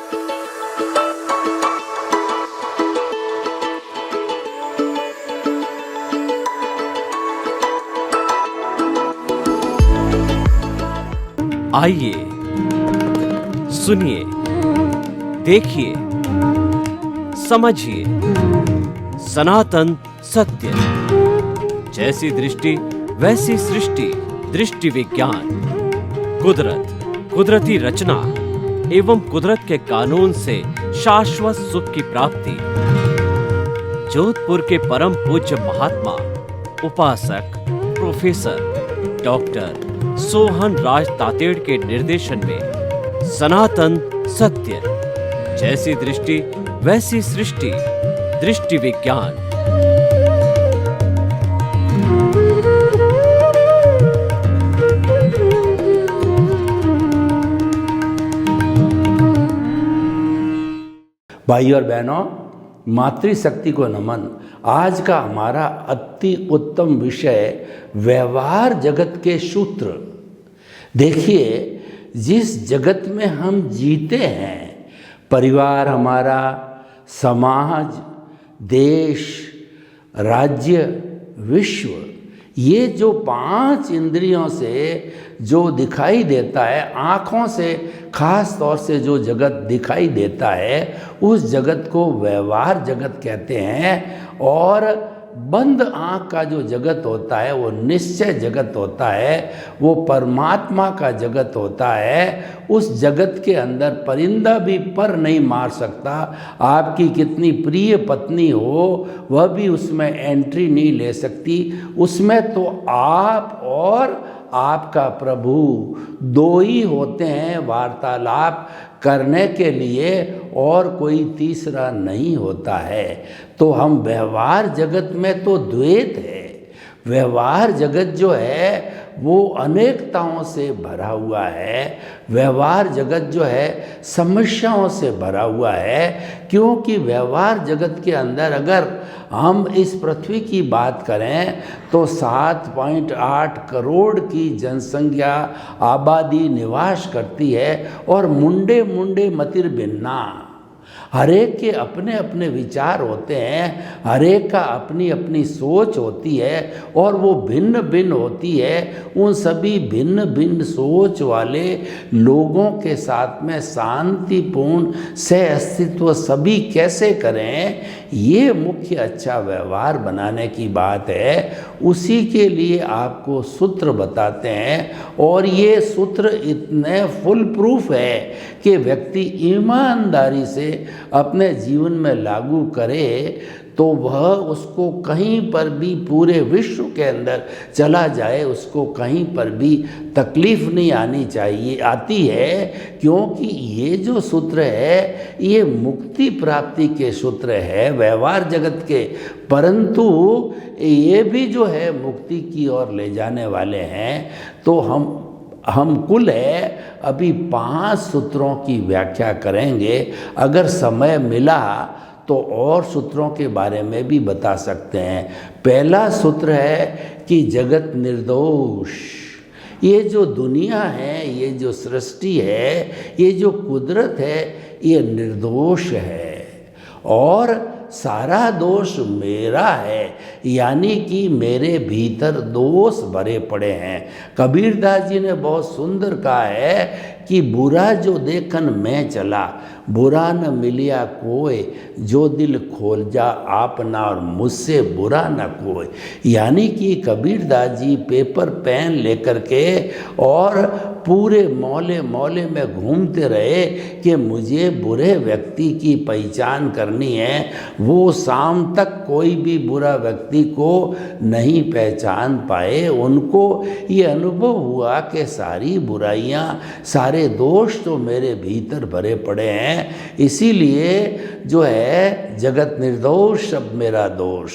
आइए, सुनिए, देखिए, समझिए सनातन सत्य। जैसी दृष्टि वैसी सृष्टि, दृष्टि विज्ञान। कुदरत, कुदरती रचना एवं कुदरत के कानून से शाश्वत सुख की प्राप्ति। जोधपुर के परम पूज्य महात्मा उपासक प्रोफेसर डॉक्टर सोहन राज तातेड़ के निर्देशन में सनातन सत्य। जैसी दृष्टि वैसी सृष्टि, दृष्टि विज्ञान। भाई और बहनों, मातृशक्ति को नमन। आज का हमारा अति उत्तम विषय व्यवहार जगत के सूत्र। देखिए, जिस जगत में हम जीते हैं, परिवार हमारा, समाज, देश, राज्य, विश्व, ये जो 5 इंद्रियों से जो दिखाई देता है, आँखों से खास तौर से जो जगत दिखाई देता है, उस जगत को व्यवहार जगत कहते हैं। और बंद आँख का जो जगत होता है वो निश्चय जगत होता है, वो परमात्मा का जगत होता है। उस जगत के अंदर परिंदा भी पर नहीं मार सकता। आपकी कितनी प्रिय पत्नी हो, वह भी उसमें एंट्री नहीं ले सकती। उसमें तो आप और आपका प्रभु दो ही होते हैं वार्तालाप करने के लिए, और कोई तीसरा नहीं होता है। तो हम व्यवहार जगत में तो द्वैत है। व्यवहार जगत जो है वो अनेकताओं से भरा हुआ है। व्यवहार जगत जो है समस्याओं से भरा हुआ है, क्योंकि व्यवहार जगत के अंदर अगर हम इस पृथ्वी की बात करें तो 7.8 करोड़ की जनसंख्या, आबादी निवास करती है। और मुंडे मुंडे मतिर भिन्ना, हरेक के अपने अपने विचार होते हैं, हरेक का अपनी अपनी सोच होती है, और वो भिन्न भिन्न होती है। उन सभी भिन्न भिन्न सोच वाले लोगों के साथ में शांतिपूर्ण सह अस्तित्व सभी कैसे करें, ये मुख्य अच्छा व्यवहार बनाने की बात है। उसी के लिए आपको सूत्र बताते हैं, और ये सूत्र इतने फुल प्रूफ है कि व्यक्ति ईमानदारी से अपने जीवन में लागू करे तो वह उसको कहीं पर भी पूरे विश्व के अंदर चला जाए, उसको कहीं पर भी तकलीफ नहीं आनी चाहिए, आती है। क्योंकि ये जो सूत्र है ये मुक्ति प्राप्ति के सूत्र है व्यवहार जगत के, परंतु ये भी जो है मुक्ति की ओर ले जाने वाले हैं। तो हम कुल है अभी 5 सूत्रों की व्याख्या करेंगे। अगर समय मिला तो और सूत्रों के बारे में भी बता सकते हैं। पहला सूत्र है कि जगत निर्दोष। ये जो दुनिया है, ये जो सृष्टि है, ये जो कुदरत है, ये निर्दोष है और सारा दोष मेरा है, यानी कि मेरे भीतर दोष भरे पड़े हैं। कबीरदास जी ने बहुत सुंदर कहा है कि बुरा जो देखन मैं चला, बुरा न मिलिया कोई, जो दिल खोल जा आपना और मुझसे बुरा न कोई। यानी कि कबीरदास जी पेपर पेन लेकर के और पूरे मोहल्ले मोहल्ले में घूमते रहे कि मुझे बुरे व्यक्ति की पहचान करनी है। वो शाम तक कोई भी बुरा व्यक्ति को नहीं पहचान पाए। उनको ये अनुभव हुआ कि सारी बुराइयां, सारे दोष तो मेरे भीतर भरे पड़े हैं। इसीलिए जो है जगत निर्दोष सब मेरा दोष,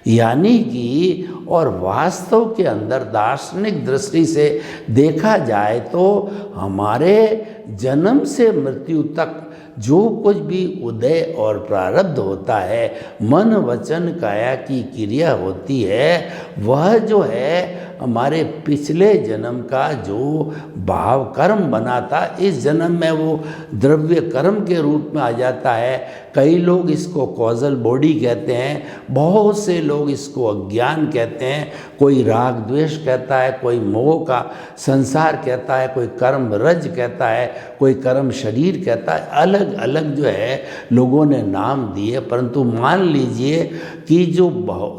यानी कि और वास्तव के अंदर दार्शनिक दृष्टि से देखा जाए तो हमारे जन्म से मृत्यु तक जो कुछ भी उदय और प्रारब्ध होता है, मन वचन काया की क्रिया होती है, वह जो है हमारे पिछले जन्म का जो भाव कर्म बना था, इस जन्म में वो द्रव्य कर्म के रूप में आ जाता है। कई लोग इसको कॉजल बॉडी कहते हैं, बहुत से लोग इसको अज्ञान कहते हैं, कोई राग द्वेष कहता है, कोई मोह का संसार कहता है, कोई कर्म रज कहता है, कोई कर्म शरीर कहता है। अलग अलग जो है लोगों ने नाम दिए, परंतु मान लीजिए कि जो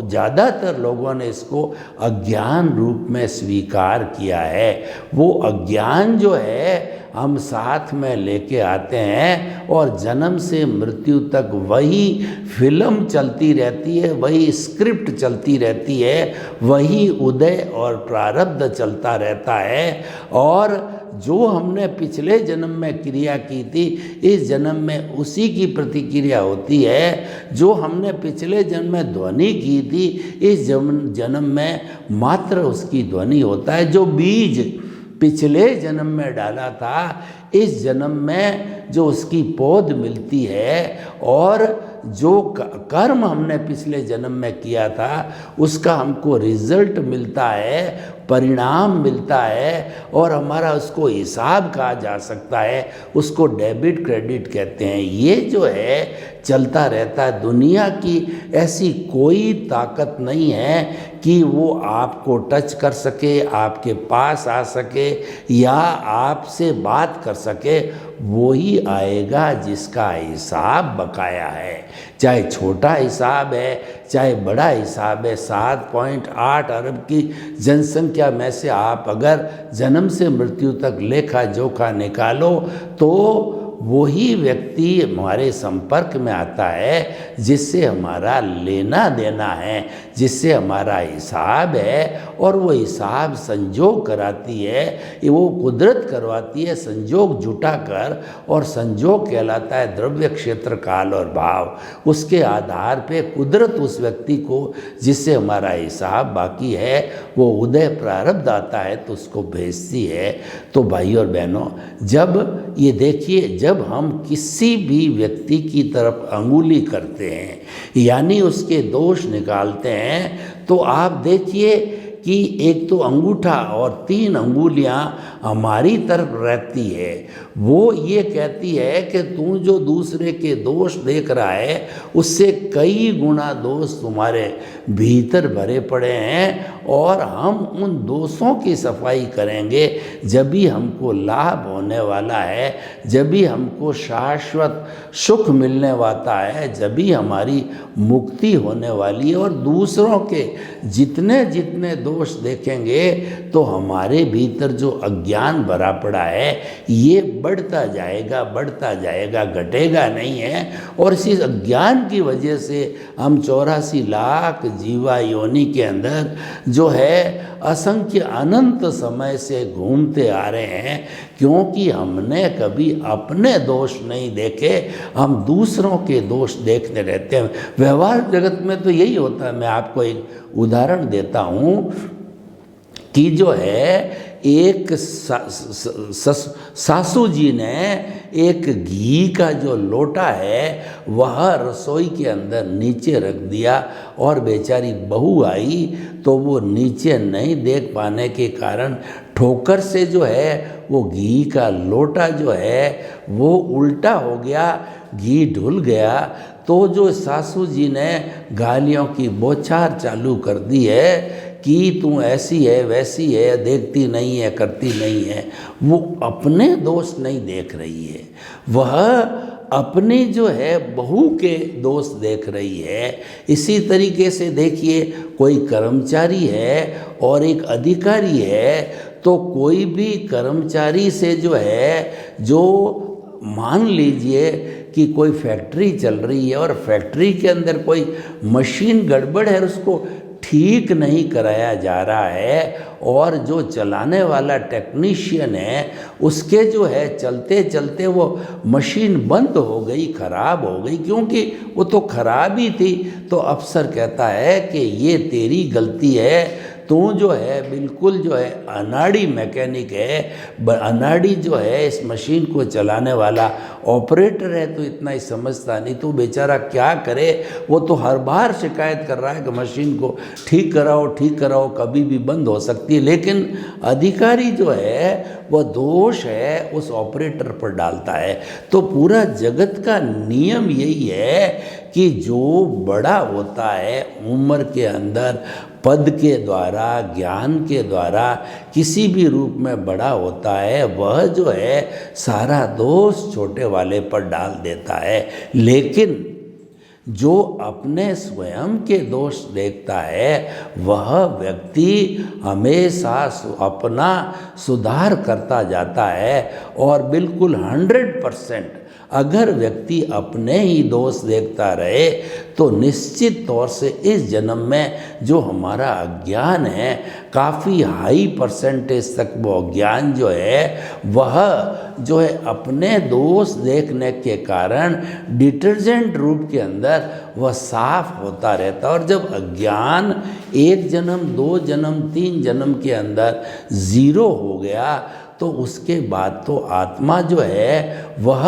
ज़्यादातर लोगों ने इसको अज्ञान रूप में स्वीकार किया है। वो अज्ञान जो है हम साथ में लेके आते हैं और जन्म से मृत्यु तक वही फिल्म चलती रहती है, वही स्क्रिप्ट चलती रहती है, वही उदय और प्रारब्ध चलता रहता है। और जो हमने पिछले जन्म में क्रिया की थी, इस जन्म में उसी की प्रतिक्रिया होती है। जो हमने पिछले जन्म में ध्वनि की थी, इस जन्म में मात्र उसकी ध्वनि होता है। जो बीज पिछले जन्म में डाला था, इस जन्म में जो उसकी पौध मिलती है, और जो कर्म हमने पिछले जन्म में किया था उसका हमको रिजल्ट मिलता है, परिणाम मिलता है, और हमारा उसको हिसाब कहा जा सकता है, उसको डेबिट क्रेडिट कहते हैं। ये जो है चलता रहता है। दुनिया की ऐसी कोई ताकत नहीं है कि वो आपको टच कर सके, आपके पास आ सके या आपसे बात कर सके। वो ही आएगा जिसका हिसाब बकाया है, चाहे छोटा हिसाब है चाहे बड़ा हिसाब है। 7.8 अरब की जनसंख्या में से आप अगर जन्म से मृत्यु तक लेखा जोखा निकालो तो वही व्यक्ति हमारे संपर्क में आता है जिससे हमारा लेना देना है, जिससे हमारा हिसाब है। और वो हिसाब संजोग कराती है, वो कुदरत करवाती है संजोग जुटा कर, और संजोग कहलाता है द्रव्य क्षेत्र काल और भाव। उसके आधार पे कुदरत उस व्यक्ति को जिससे हमारा हिसाब बाकी है वो उदय प्रारब्ध आता है तो उसको भेजती है। तो भाई और बहनों, जब ये देखिए, जब हम किसी भी व्यक्ति की तरफ अंगुली करते हैं यानी उसके दोष निकालते हैं, तो आप देखिए कि एक तो अंगूठा और 3 अंगुलियां हमारी तरफ रहती है। वो ये कहती है कि तू जो दूसरे के दोष देख रहा है उससे कई गुना दोष तुम्हारे भीतर भरे पड़े हैं, और हम उन दोषों की सफाई करेंगे जब भी हमको लाभ होने वाला है, जब भी हमको शाश्वत सुख मिलने वाला है, जब भी हमारी मुक्ति होने वाली है। और दूसरों के जितने जितने दोष देखेंगे तो हमारे भीतर जो अज्ञान भरा पड़ा है ये बढ़ता जाएगा, घटेगा नहीं है। और इसी अज्ञान की वजह से हम 84 लाख जीवा योनि के अंदर जो है असंख्य अनंत समय से घूमते आ रहे हैं, क्योंकि हमने कभी अपने दोष नहीं देखे, हम दूसरों के दोष देखते रहते हैं। व्यवहार जगत में तो यही होता है। मैं आपको एक उदाहरण देता हूँ कि जो है एक सासू जी ने एक घी का जो लोटा है वह रसोई के अंदर नीचे रख दिया, और बेचारी बहू आई तो वो नीचे नहीं देख पाने के कारण ठोकर से जो है वो घी का लोटा जो है वो उल्टा हो गया, घी ढुल गया। तो जो सासू जी ने गालियों की बौछार चालू कर दी है कि तू ऐसी है वैसी है, देखती नहीं है, करती नहीं है। वो अपने दोष नहीं देख रही है, वह अपने जो है बहू के दोष देख रही है। इसी तरीके से देखिए, कोई कर्मचारी है और एक अधिकारी है, तो कोई भी कर्मचारी से जो है, जो मान लीजिए कि कोई फैक्ट्री चल रही है और फैक्ट्री के अंदर कोई मशीन गड़बड़ है, उसको ठीक नहीं कराया जा रहा है, और जो चलाने वाला टेक्नीशियन है उसके जो है चलते चलते वो मशीन बंद हो गई, ख़राब हो गई, क्योंकि वो तो ख़राब ही थी। तो अफसर कहता है कि ये तेरी गलती है, तू जो है बिल्कुल जो है अनाड़ी मैकेनिक है, अनाड़ी जो है इस मशीन को चलाने वाला ऑपरेटर है, तो इतना ही समझता नहीं। तो बेचारा क्या करे, वो तो हर बार शिकायत कर रहा है कि मशीन को ठीक कराओ, कभी भी बंद हो सकती है। लेकिन अधिकारी जो है वह दोष है उस ऑपरेटर पर डालता है। तो पूरा जगत का नियम यही है कि जो बड़ा होता है उम्र के अंदर, पद के द्वारा, ज्ञान के द्वारा, किसी भी रूप में बड़ा होता है, वह जो है सारा दोष छोटे वाले पर डाल देता है। लेकिन जो अपने स्वयं के दोष देखता है वह व्यक्ति हमेशा अपना सुधार करता जाता है। और बिल्कुल 100% अगर व्यक्ति अपने ही दोष देखता रहे तो निश्चित तौर से इस जन्म में जो हमारा अज्ञान है, काफ़ी हाई परसेंटेज तक वो अज्ञान जो है वह जो है अपने दोष देखने के कारण डिटर्जेंट रूप के अंदर वह साफ होता रहता है। और जब अज्ञान 1 जन्म, 2 जन्म, 3 जन्म के अंदर ज़ीरो हो गया तो उसके बाद तो आत्मा जो है वह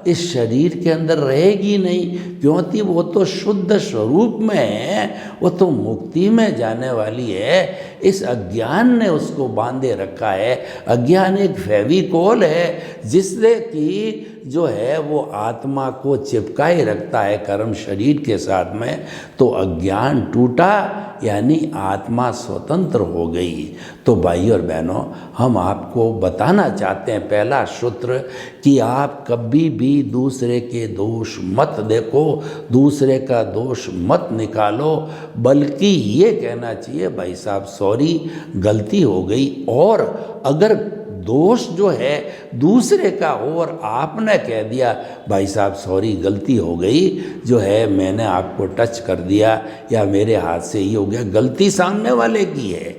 इस शरीर के अंदर रहेगी नहीं, क्योंकि वो तो शुद्ध स्वरूप में है, वो तो मुक्ति में जाने वाली है। इस अज्ञान ने उसको बांधे रखा है। अज्ञान एक फेविकोल है जिससे कि जो है वो आत्मा को चिपकाए रखता है कर्म शरीर के साथ में। तो अज्ञान टूटा यानी आत्मा स्वतंत्र हो गई। तो भाई और बहनों, हम आपको बताना चाहते हैं पहला सूत्र कि आप कभी भी दूसरे के दोष मत देखो, दूसरे का दोष मत निकालो, बल्कि ये कहना चाहिए भाई साहब सॉरी, गलती हो गई। और अगर दोष जो है दूसरे का हो और आपने कह दिया भाई साहब सॉरी गलती हो गई, जो है मैंने आपको टच कर दिया या मेरे हाथ से ही हो गया, गलती सामने वाले की है,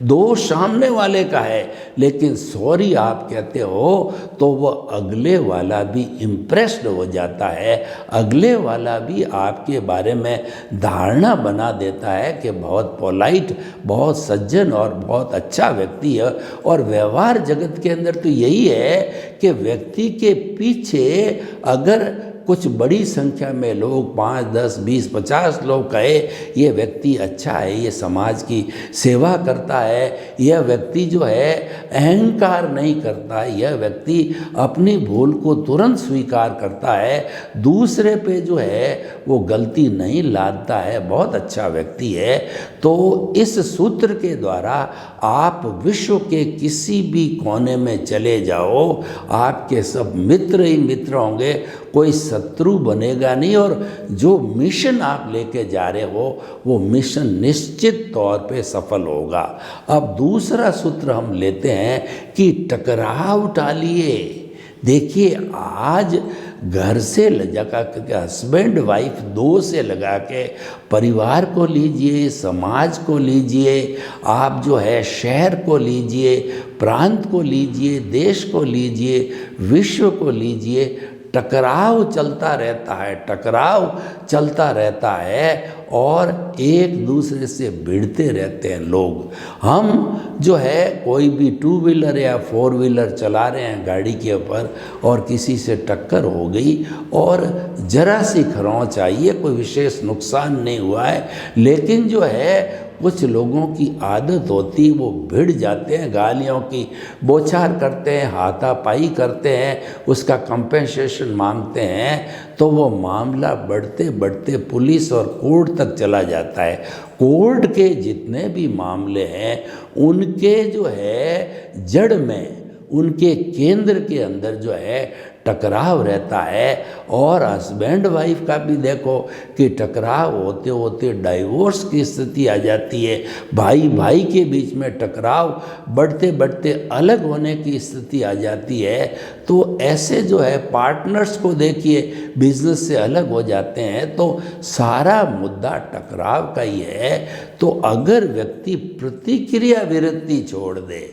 दोष सामने वाले का है, लेकिन सॉरी आप कहते हो तो वह अगले वाला भी इम्प्रेस्ड हो जाता है, अगले वाला भी आपके बारे में धारणा बना देता है कि बहुत पोलाइट, बहुत सज्जन और बहुत अच्छा व्यक्ति है। और व्यवहार जगत के अंदर तो यही है कि व्यक्ति के पीछे अगर कुछ बड़ी संख्या में लोग 5, 10, 20, 50 लोग कहे ये व्यक्ति अच्छा है, ये समाज की सेवा करता है, यह व्यक्ति जो है अहंकार नहीं करता है, यह व्यक्ति अपनी भूल को तुरंत स्वीकार करता है, दूसरे पे जो है वो गलती नहीं लादता है, बहुत अच्छा व्यक्ति है। तो इस सूत्र के द्वारा आप विश्व के किसी भी कोने में चले जाओ, आपके सब मित्र ही मित्र होंगे, कोई शत्रु बनेगा नहीं। और जो मिशन आप लेके जा रहे हो वो मिशन निश्चित तौर पे सफल होगा। अब दूसरा सूत्र हम लेते हैं कि टकराव टालिए। देखिए आज घर से लगा के हस्बैंड वाइफ 2 से लगा के परिवार को लीजिए, समाज को लीजिए, आप जो है शहर को लीजिए, प्रांत को लीजिए, देश को लीजिए, विश्व को लीजिए, टकराव चलता रहता है, टकराव चलता रहता है और एक दूसरे से भिड़ते रहते हैं लोग। हम जो है कोई भी 2 व्हीलर या 4 व्हीलर चला रहे हैं गाड़ी के ऊपर और किसी से टक्कर हो गई और जरा सी खरोंच आई है, कोई विशेष नुकसान नहीं हुआ है, लेकिन जो है कुछ लोगों की आदत होती, वो भिड़ जाते हैं, गालियों की बौछार करते हैं, हाथापाई करते हैं, उसका कंपेंसेशन मांगते हैं, तो वो मामला बढ़ते बढ़ते पुलिस और कोर्ट तक चला जाता है। कोर्ट के जितने भी मामले हैं उनके जो है जड़ में, उनके केंद्र के अंदर जो है टकराव रहता है। और हस्बैंड वाइफ का भी देखो कि टकराव होते होते डाइवोर्स की स्थिति आ जाती है, भाई भाई के बीच में टकराव बढ़ते बढ़ते अलग होने की स्थिति आ जाती है। तो ऐसे जो है पार्टनर्स को देखिए बिजनेस से अलग हो जाते हैं, तो सारा मुद्दा टकराव का ही है। तो अगर व्यक्ति प्रतिक्रिया विरक्ति छोड़ दे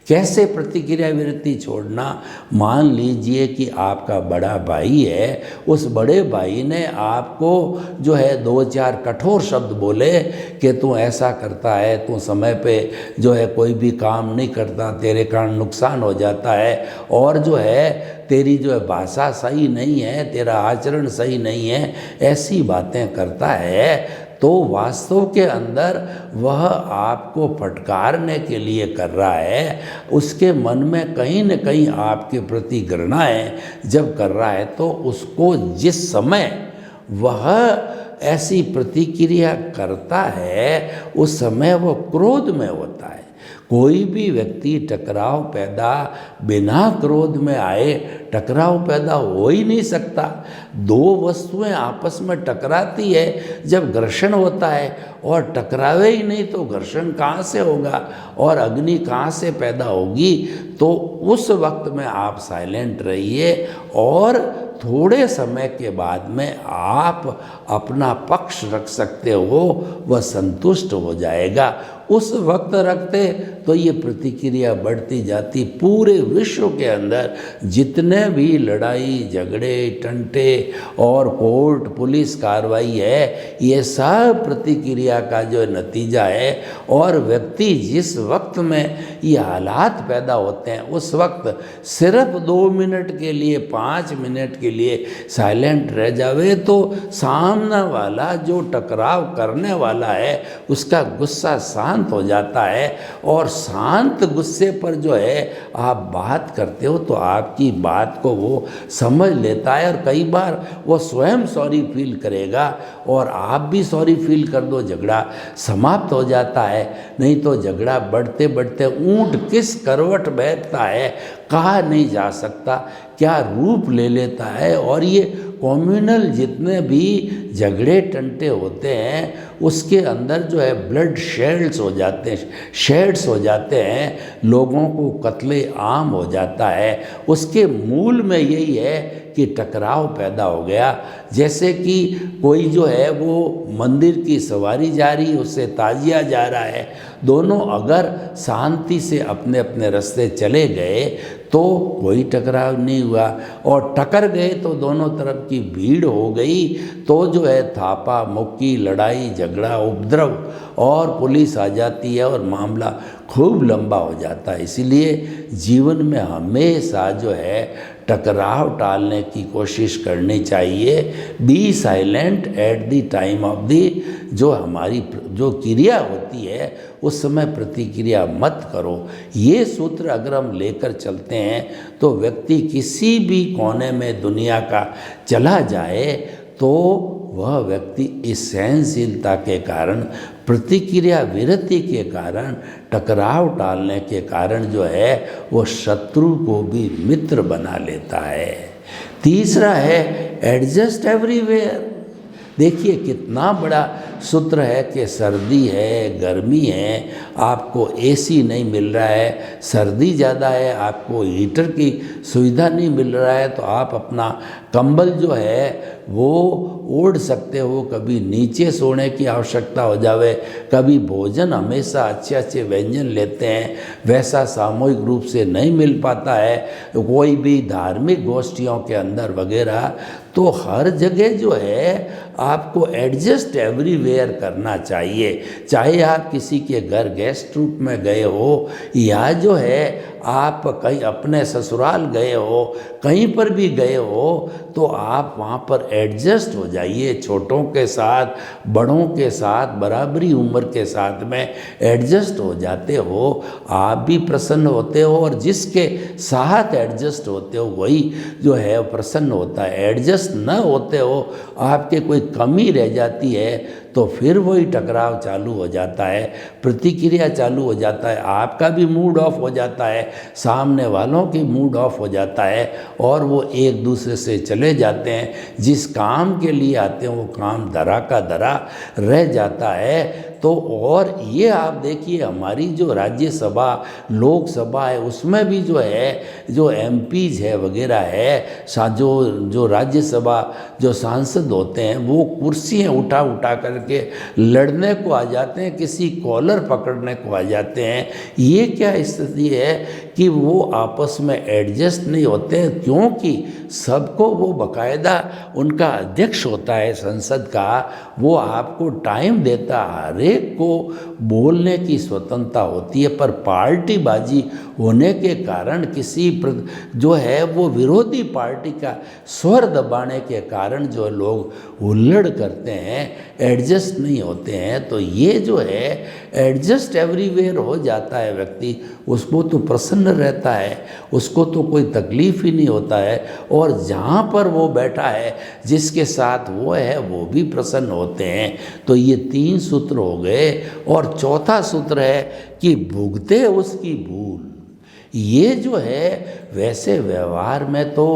कैसे प्रतिक्रिया विरति छोड़ना? मान लीजिए कि आपका बड़ा भाई है, उस बड़े भाई ने आपको जो है 2-4 कठोर शब्द बोले कि तू ऐसा करता है, तू समय पे जो है कोई भी काम नहीं करता, तेरे कारण नुकसान हो जाता है, और जो है तेरी जो है भाषा सही नहीं है, तेरा आचरण सही नहीं है, ऐसी बातें करता है, तो वास्तव के अंदर वह आपको फटकारने के लिए कर रहा है। उसके मन में कहीं न कहीं आपके प्रति घृणाएं जब कर रहा है, तो उसको जिस समय वह ऐसी प्रतिक्रिया करता है, उस समय वह क्रोध में होता है। कोई भी व्यक्ति टकराव पैदा बिना क्रोध में आए टकराव पैदा हो ही नहीं सकता। दो वस्तुएं आपस में टकराती है जब घर्षण होता है, और टकरावे ही नहीं तो घर्षण कहाँ से होगा और अग्नि कहाँ से पैदा होगी? तो उस वक्त में आप साइलेंट रहिए, और थोड़े समय के बाद में आप अपना पक्ष रख सकते हो, वह संतुष्ट हो जाएगा। उस वक्त रखते तो ये प्रतिक्रिया बढ़ती जाती। पूरे विश्व के अंदर जितने भी लड़ाई झगड़े टंटे और कोर्ट पुलिस कार्रवाई है, ये सब प्रतिक्रिया का जो नतीजा है। और व्यक्ति जिस वक्त में ये हालात पैदा होते हैं, उस वक्त सिर्फ 2 मिनट के लिए 5 मिनट के लिए साइलेंट रह जावे, तो सामने वाला जो टकराव करने वाला है उसका गुस्सा शांत हो जाता है। और शांत गुस्से पर जो है आप बात करते हो तो आपकी बात को वो समझ लेता है, और कई बार वो स्वयं सॉरी फील करेगा और आप भी सॉरी फील कर दो, झगड़ा समाप्त हो जाता है। नहीं तो झगड़ा बढ़ते बढ़ते ऊंट किस करवट बैठता है कहा नहीं जा सकता, क्या रूप ले लेता है। और ये कम्युनल जितने भी झगड़े टंटे होते हैं, उसके अंदर जो है ब्लड शेड्स हो जाते हैं, लोगों को कत्ले आम हो जाता है। उसके मूल में यही है कि टकराव पैदा हो गया। जैसे कि कोई जो है वो मंदिर की सवारी जा रही, उससे ताजिया जा रहा है, दोनों अगर शांति से अपने अपने रास्ते चले गए तो कोई टकराव नहीं हुआ, और टकर गए तो दोनों तरफ की भीड़ हो गई, तो जो है थापा मुक्की लड़ाई झगड़ा उपद्रव और पुलिस आ जाती है और मामला खूब लंबा हो जाता है। इसीलिए जीवन में हमेशा जो है टकराव टालने की कोशिश करनी चाहिए। Be silent at the time of the, जो हमारी जो क्रिया होती है उस समय प्रतिक्रिया मत करो। ये सूत्र अगर हम लेकर चलते हैं तो व्यक्ति किसी भी कोने में दुनिया का चला जाए तो वह व्यक्ति इस सहनशीलता के कारण, प्रतिक्रिया विरति के कारण, टकराव टालने के कारण जो है वो शत्रु को भी मित्र बना लेता है। तीसरा है एडजस्ट एवरीवेयर। देखिए कितना बड़ा सूत्र है कि सर्दी है गर्मी है, आपको एसी नहीं मिल रहा है, सर्दी ज़्यादा है, आपको हीटर की सुविधा नहीं मिल रहा है, तो आप अपना कंबल जो है वो ओढ़ सकते हो। कभी नीचे सोने की आवश्यकता हो जावे, कभी भोजन हमेशा अच्छे अच्छे व्यंजन लेते हैं, वैसा सामूहिक रूप से नहीं मिल पाता है, कोई भी धार्मिक गोष्ठियों के अंदर वगैरह। तो हर जगह जो है आपको एडजस्ट एवरीवेयर करना चाहिए। चाहे आप किसी के घर गेस्ट रूप में गए हो या जो है आप कहीं अपने ससुराल गए हो, कहीं पर भी गए हो, तो आप वहाँ पर एडजस्ट हो जाइए। छोटों के साथ बड़ों के साथ बराबरी उम्र के साथ में एडजस्ट हो जाते हो, आप भी प्रसन्न होते हो, और जिसके साथ एडजस्ट होते हो वही जो है प्रसन्न होता है। एडजस्ट न होते हो, आपके कोई कमी रह जाती है, तो फिर वही टकराव चालू हो जाता है, प्रतिक्रिया चालू हो जाता है, आपका भी मूड ऑफ हो जाता है, सामने वालों की मूड ऑफ हो जाता है, और वो एक दूसरे से चले जाते हैं। जिस काम के लिए आते हैं वो काम धरा का धरा रह जाता है। तो और ये आप देखिए हमारी जो राज्यसभा लोकसभा है उसमें भी जो है जो एमपीज है वगैरह है जो राज्यसभा जो सांसद होते हैं वो कुर्सियाँ उठा उठा करके लड़ने को आ जाते हैं, किसी कॉलर पकड़ने को आ जाते हैं। ये क्या स्थिति है कि वो आपस में एडजस्ट नहीं होते हैं, क्योंकि सबको वो बाकायदा उनका अध्यक्ष होता है संसद का, वो आपको टाइम देता, हर एक को बोलने की स्वतंत्रता होती है। पर पार्टीबाजी होने के कारण किसी जो है वो विरोधी पार्टी का स्वर दबाने के कारण जो लोग हुल्लड़ करते हैं, एडजस्ट नहीं होते हैं, तो ये जो है एडजस्ट एवरीवेयर हो जाता है व्यक्ति, उसको तो प्रसन्न रहता है, उसको तो कोई तकलीफ ही नहीं होता है, और जहाँ पर वो बैठा है जिसके साथ वो है वो भी प्रसन्न होते हैं। तो ये 3 सूत्र हो गए। और चौथा सूत्र है कि भुगते उसकी भूल। ये जो है वैसे व्यवहार में तो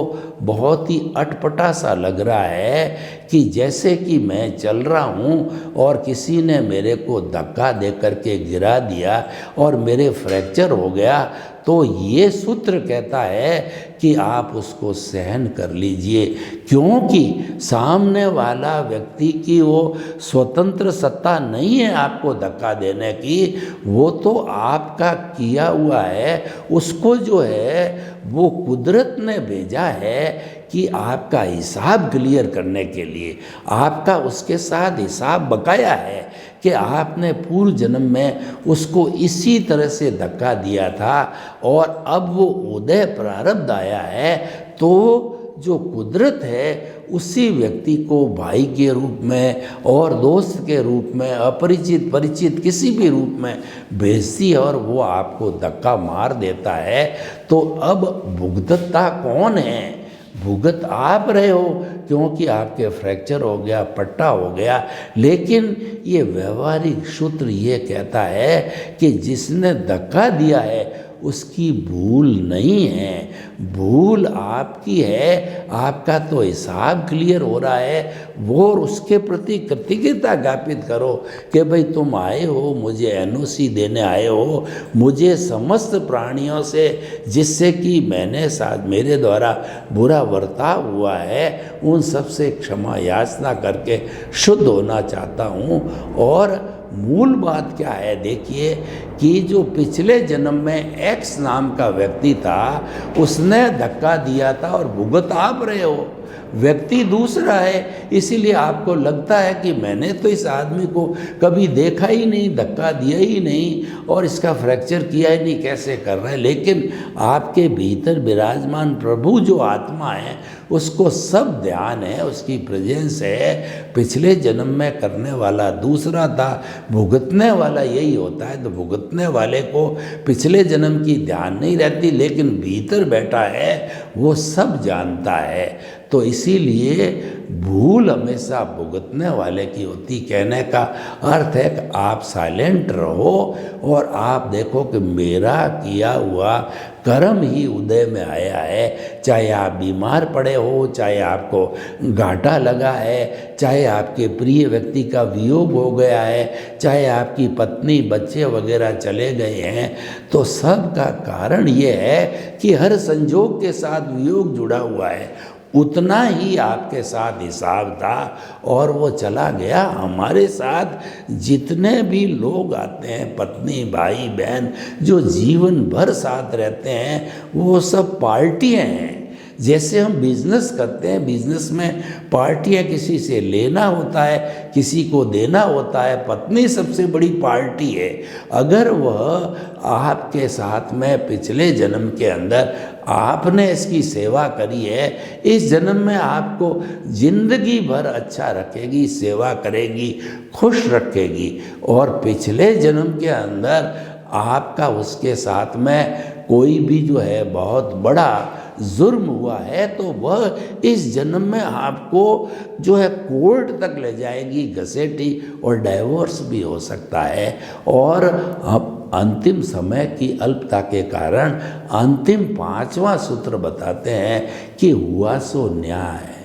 बहुत ही अटपटा सा लग रहा है कि जैसे कि मैं चल रहा हूँ और किसी ने मेरे को धक्का दे करके गिरा दिया और मेरे फ्रैक्चर हो गया, तो ये सूत्र कहता है कि आप उसको सहन कर लीजिए, क्योंकि सामने वाला व्यक्ति की वो स्वतंत्र सत्ता नहीं है आपको धक्का देने की, वो तो आपका किया हुआ है, उसको जो है वो कुदरत ने भेजा है कि आपका हिसाब क्लियर करने के लिए, आपका उसके साथ हिसाब बकाया है कि आपने पूर्व जन्म में उसको इसी तरह से धक्का दिया था और अब वो उदय प्रारब्ध आया है, तो जो कुदरत है उसी व्यक्ति को भाई के रूप में और दोस्त के रूप में, अपरिचित परिचित किसी भी रूप में भेजती है और वो आपको धक्का मार देता है। तो अब भुगतता कौन है? भुगत आप रहे हो, क्योंकि आपके फ्रैक्चर हो गया, पट्टा हो गया। लेकिन ये व्यवहारिक सूत्र ये कहता है कि जिसने धक्का दिया है उसकी भूल नहीं है, भूल आपकी है, आपका तो हिसाब क्लियर हो रहा है। वो उसके प्रति कृतज्ञता ज्ञापित करो कि भाई तुम आए हो, मुझे एनओसी देने आए हो, मुझे समस्त प्राणियों से जिससे कि मैंने साथ मेरे द्वारा बुरा बर्ताव हुआ है उन सब से क्षमा याचना करके शुद्ध होना चाहता हूँ। और मूल बात क्या है, देखिए कि जो पिछले जन्म में एक्स नाम का व्यक्ति था उसने धक्का दिया था और भुगत आप रहे हो, व्यक्ति दूसरा है, इसीलिए आपको लगता है कि मैंने तो इस आदमी को कभी देखा ही नहीं, धक्का दिया ही नहीं और इसका फ्रैक्चर किया ही नहीं, कैसे कर रहे हैं। लेकिन आपके भीतर विराजमान प्रभु जो आत्मा है उसको सब ध्यान है, उसकी प्रेजेंस है। पिछले जन्म में करने वाला दूसरा था, भुगतने वाला यही होता है। तो भुगतने वाले को पिछले जन्म की ध्यान नहीं रहती, लेकिन भीतर बैठा है वो सब जानता है। तो इसीलिए भूल हमेशा भुगतने वाले की होती। कहने का अर्थ है कि आप साइलेंट रहो और आप देखो कि मेरा किया हुआ कर्म ही उदय में आया है। चाहे आप बीमार पड़े हो, चाहे आपको घाटा लगा है, चाहे आपके प्रिय व्यक्ति का वियोग हो गया है, चाहे आपकी पत्नी बच्चे वगैरह चले गए हैं, तो सब का कारण ये है कि हर संजोग के साथ वियोग जुड़ा हुआ है। उतना ही आपके साथ हिसाब था और वो चला गया। हमारे साथ जितने भी लोग आते हैं, पत्नी भाई बहन, जो जीवन भर साथ रहते हैं, वो सब पार्टियां हैं। जैसे हम बिजनेस करते हैं, बिजनेस में पार्टियां, किसी से लेना होता है, किसी को देना होता है। पत्नी सबसे बड़ी पार्टी है। अगर वह आपके साथ में पिछले जन्म के अंदर आपने इसकी सेवा करी है, इस जन्म में आपको जिंदगी भर अच्छा रखेगी, सेवा करेगी, खुश रखेगी। और पिछले जन्म के अंदर आपका उसके साथ में कोई भी जो है बहुत बड़ा जुर्म हुआ है, तो वह इस जन्म में आपको जो है कोर्ट तक ले जाएगी, घसीटी, और डाइवोर्स भी हो सकता है। और अब अंतिम समय की अल्पता के कारण अंतिम 5वां सूत्र बताते हैं कि हुआ सो न्याय।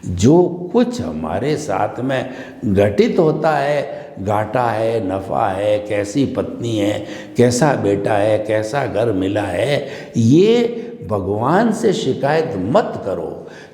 जो कुछ हमारे साथ में घटित होता है, घाटा है, नफ़ा है, कैसी पत्नी है, कैसा बेटा है, कैसा घर मिला है, ये भगवान से शिकायत मत करो,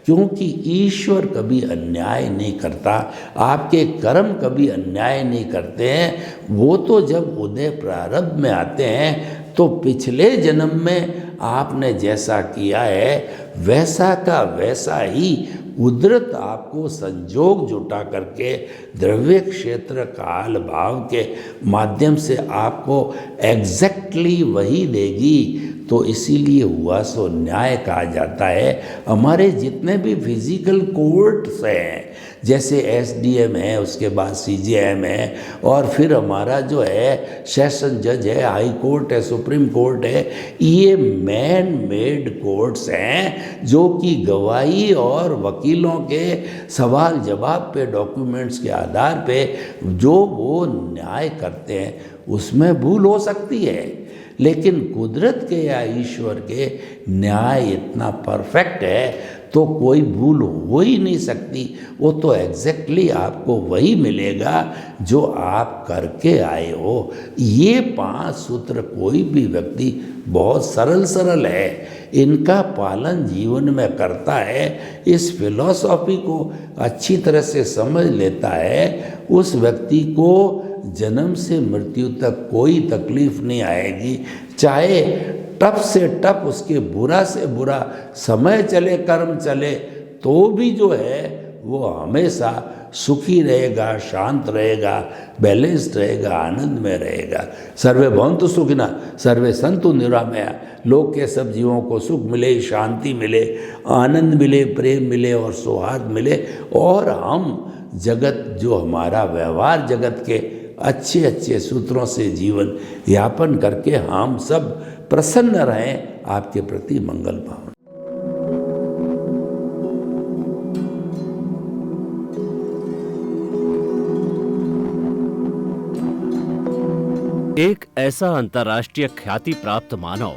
क्योंकि ईश्वर कभी अन्याय नहीं करता, आपके कर्म कभी अन्याय नहीं करते हैं। वो तो जब उदय प्रारब्ध में आते हैं तो पिछले जन्म में आपने जैसा किया है वैसा का वैसा ही कुदरत आपको संजोग जुटा करके द्रव्य क्षेत्र काल भाव के माध्यम से आपको एग्जैक्टली वही देगी। तो इसीलिए हुआ सो न्याय कहा जाता है। हमारे जितने भी फिजिकल कोर्ट्स हैं, जैसे एसडीएम है, उसके बाद सीजेएम है, और फिर हमारा जो है सेशन जज है, हाई कोर्ट है, सुप्रीम कोर्ट है, ये मैन मेड कोर्ट्स हैं जो कि गवाही और वकीलों के सवाल जवाब पे, डॉक्यूमेंट्स के आधार पे जो वो न्याय करते हैं उसमें भूल हो सकती है, लेकिन कुदरत के या ईश्वर के न्याय इतना परफेक्ट है तो कोई भूल हो ही नहीं सकती। वो तो एग्जैक्टली आपको वही मिलेगा जो आप करके आए हो। ये 5 सूत्र कोई भी व्यक्ति, बहुत सरल है, इनका पालन जीवन में करता है, इस फिलॉसफी को अच्छी तरह से समझ लेता है, उस व्यक्ति को जन्म से मृत्यु तक कोई तकलीफ नहीं आएगी। चाहे टप से टप उसके बुरा से बुरा समय चले, कर्म चले, तो भी जो है वो हमेशा सुखी रहेगा, शांत रहेगा, बैलेंस्ड रहेगा, आनंद में रहेगा। सर्वे भवन्तु सुखिनः, सर्वे सन्तु निरामया। लोक के सब जीवों को सुख मिले, शांति मिले, आनंद मिले, प्रेम मिले और सौहार्द मिले, और हम जगत जो हमारा व्यवहार जगत के अच्छे अच्छे सूत्रों से जीवन यापन करके हम सब प्रसन्न रहें। आपके प्रति मंगल भावना। एक ऐसा अंतर्राष्ट्रीय ख्याति प्राप्त मानव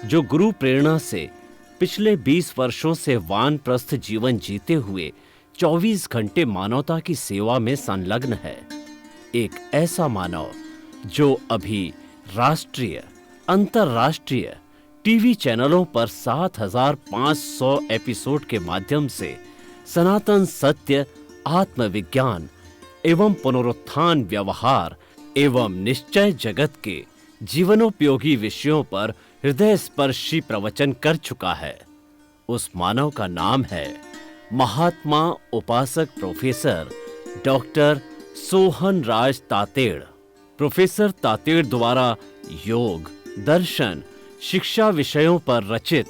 जो गुरु प्रेरणा से पिछले 20 वर्षों से वानप्रस्थ जीवन जीते हुए 24 घंटे मानवता की सेवा में संलग्न है। एक ऐसा मानव जो अभी राष्ट्रीय, अंतर्राष्ट्रीय टीवी चैनलों पर 7,500 एपिसोड के माध्यम से सनातन सत्य, आत्मविज्ञान एवं पुनरुत्थान, व्यवहार एवं निश्चय जगत के जीवनोपयोगी विषयों पर हृदय स्पर्शी प्रवचन कर चुका है। उस मानव का नाम है महात्मा उपासक प्रोफेसर डॉक्टर सोहन राज तातेड़। प्रोफेसर तातेड़ द्वारा योग, दर्शन, शिक्षा विषयों पर रचित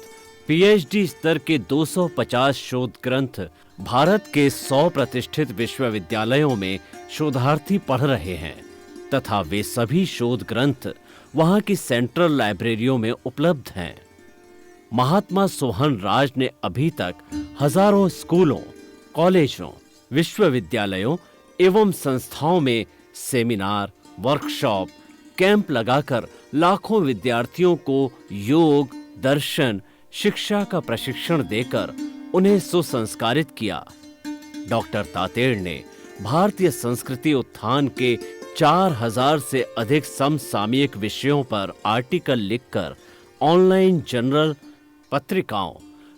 पीएचडी स्तर के 250 शोध ग्रंथ भारत के 100 प्रतिष्ठित विश्वविद्यालयों में शोधार्थी पढ़ रहे हैं तथा वे सभी शोध ग्रंथ वहां की सेंट्रल लाइब्रेरियों में उपलब्ध हैं। महात्मा सोहन राज ने अभी तक हजारों स्कूलों, कॉलेजों, विश्वविद्यालयों एवं संस्थाओं में सेमिनार, वर्कशॉप, कैंप लगाकर लाखों विद्यार्थियों को योग, दर्शन, शिक्षा का प्रशिक्षण देकर उन्हें सुसंस्कारित किया। डॉक्टर तातेड़ ने भारतीय संस्कृति उत्थान के 4000 से अधिक समसामयिक विषयों पर आर्टिकल लिखकर ऑनलाइन जर्नल, पत्रिकाओं,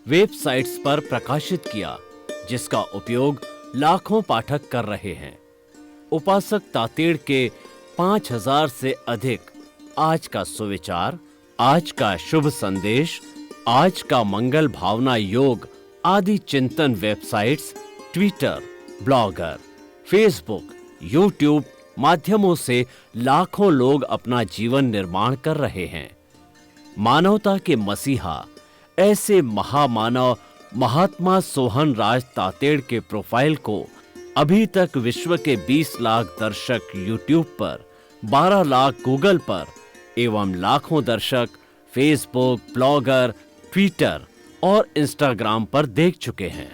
वेबसाइट्स पर प्रकाशित किया, जिसका उपयोग लाखों पाठक कर रहे हैं। उपासक तातेड़ के 5000 से अधिक आज का सुविचार, आज का शुभ संदेश, आज का मंगल भावना योग आदि चिंतन websites, Twitter, blogger, Facebook, YouTube माध्यमों से लाखों लोग अपना जीवन निर्माण कर रहे हैं। मानवता के मसीहा ऐसे महामानव महात्मा सोहन राज तातेड़ के प्रोफाइल को अभी तक विश्व के 20 लाख दर्शक यूट्यूब पर, 12 लाख गूगल पर एवं लाखों दर्शक फेसबुक, ब्लॉगर, ट्विटर और इंस्टाग्राम पर देख चुके हैं।